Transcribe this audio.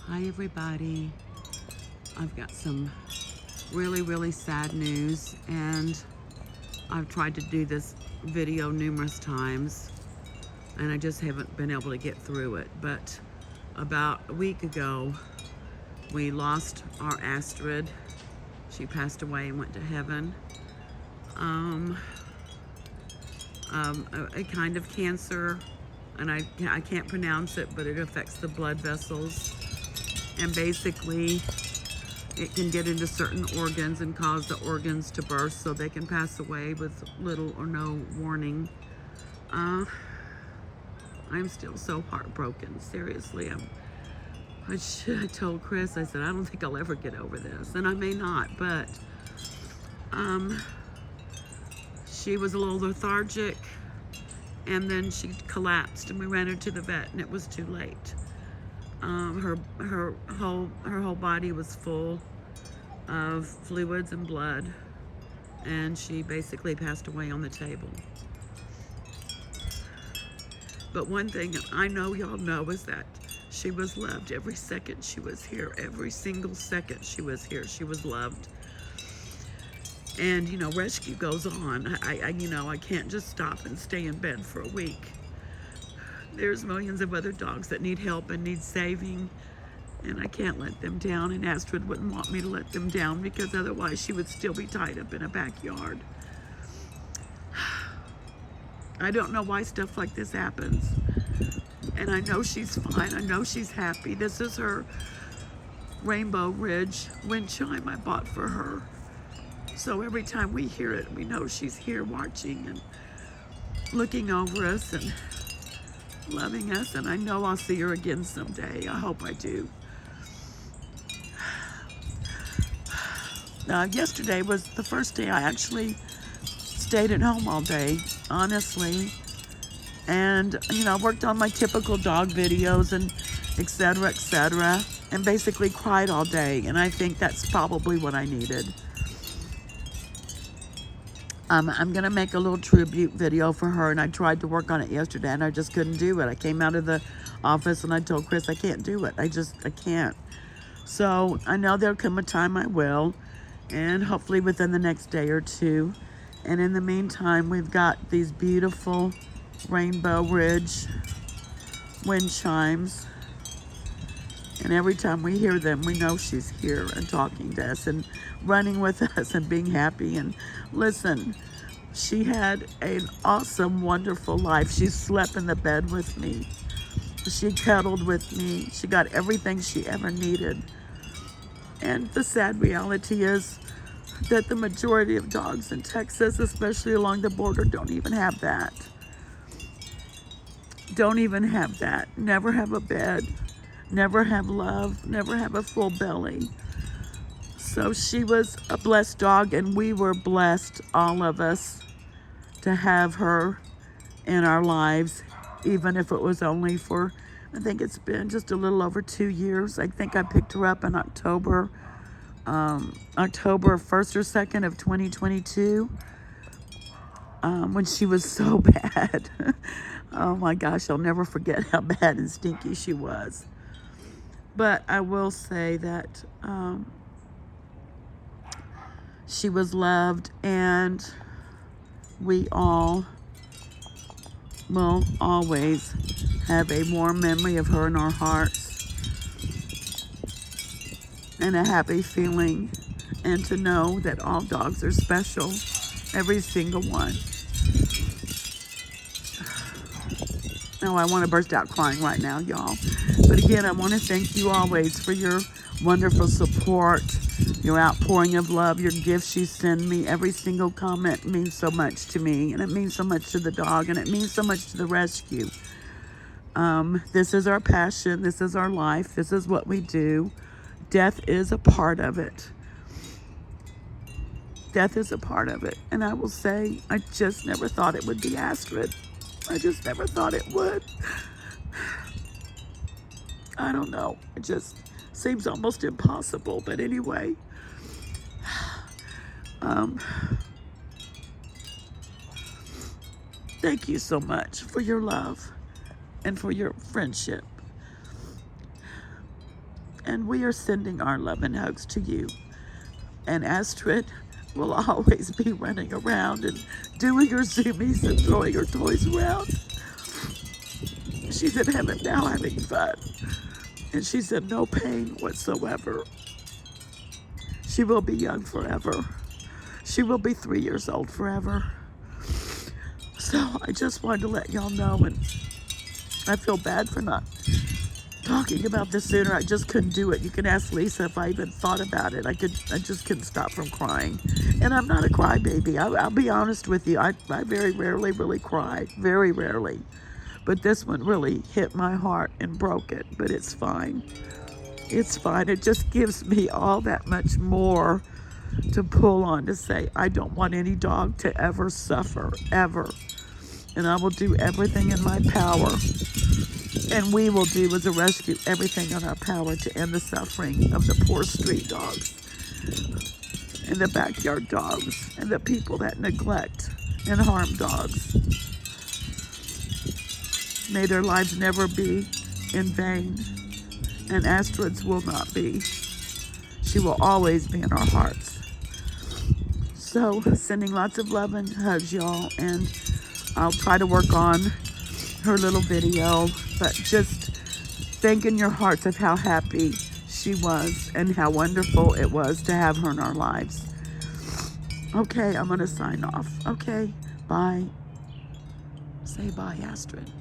Hi everybody. I've got some really sad news, and I've tried to do this video numerous times and I just haven't been able to get through it. But about a week ago we lost our Astrid. She passed away and went to heaven. A kind of cancer, and I can't pronounce it, but it affects the blood vessels, and basically it can get into certain organs and cause the organs to burst so they can pass away with little or no warning. I'm still so heartbroken. Seriously, I told Chris, I said, I don't think I'll ever get over this, and I may not, but she was a little lethargic, and then she collapsed, and we ran her to the vet, and it was too late. Her whole body was full of fluids and blood, and she basically passed away on the table. But one thing I know y'all know is that she was loved every second she was here. Every single second she was here, she was loved. And you know, rescue goes on. I can't just stop and stay in bed for a week. There's millions of other dogs that need help and need saving, and I can't let them down, and Astrid wouldn't want me to let them down, because otherwise she would still be tied up in a backyard. I don't know why stuff like this happens, and I know she's fine. I know she's happy. This is her Rainbow Ridge wind chime I bought for her. So every time we hear it, we know she's here watching and looking over us and loving us, and I know I'll see her again someday. I hope I do. Yesterday was the first day I actually stayed at home all day, honestly. And, you know, I worked on my typical dog videos and etc., and basically cried all day. And I think that's probably what I needed. I'm going to make a little tribute video for her, and I tried to work on it yesterday, and I just couldn't do it. I came out of the office, and I told Chris I can't do it. I can't. So I know there'll come a time I will, and hopefully within the next day or two. And in the meantime, we've got these beautiful Rainbow Ridge wind chimes. And every time we hear them, we know she's here and talking to us and running with us and being happy. And listen, she had an awesome, wonderful life. She slept in the bed with me. She cuddled with me. She got everything she ever needed. And the sad reality is that the majority of dogs in Texas, especially along the border, don't even have that. Don't even have that. Never have a bed. Never have love, never have a full belly. So she was a blessed dog, and we were blessed, all of us, to have her in our lives, even if it was only for, I think it's been just a little over 2 years. I think I picked her up in October 1st or 2nd of 2022, when she was so bad. Oh my gosh, I'll never forget how bad and stinky she was. But I will say that she was loved, and we all will always have a warm memory of her in our hearts, and a happy feeling, and to know that all dogs are special, every single one. Oh, I want to burst out crying right now, y'all. But again, I want to thank you always for your wonderful support, your outpouring of love, your gifts you send me. Every single comment means so much to me, and it means so much to the dog, and it means so much to the rescue. This is our passion. This is our life. This is what we do. Death is a part of it. Death is a part of it. And I will say, I just never thought it would be Astrid. I just never thought it would. I don't know. It just seems almost impossible. But anyway, thank you so much for your love and for your friendship. And we are sending our love and hugs to you. And Astrid will always be running around and doing her zoomies and throwing her toys around. She's in heaven now having fun. And she's in no pain whatsoever. She will be young forever. She will be 3 years old forever. So I just wanted to let y'all know, and I feel bad for not talking about this sooner. I just couldn't do it. You can ask Lisa if I even thought about it. I just couldn't stop from crying. And I'm not a crybaby. I'll be honest with you. I very rarely really cry. Very rarely. But this one really hit my heart and broke it. But it's fine. It's fine. It just gives me all that much more to pull on to say, I don't want any dog to ever suffer, ever. And I will do everything in my power. And we will do as a rescue everything in our power to end the suffering of the poor street dogs and the backyard dogs and the people that neglect and harm dogs. May their lives never be in vain, and Astrid's will not be. She will always be in our hearts. So, sending lots of love and hugs, y'all, and I'll try to work on her little video, but just think in your hearts of how happy she was and how wonderful it was to have her in our lives. Okay, I'm going to sign off. Okay, bye. Say bye, Astrid.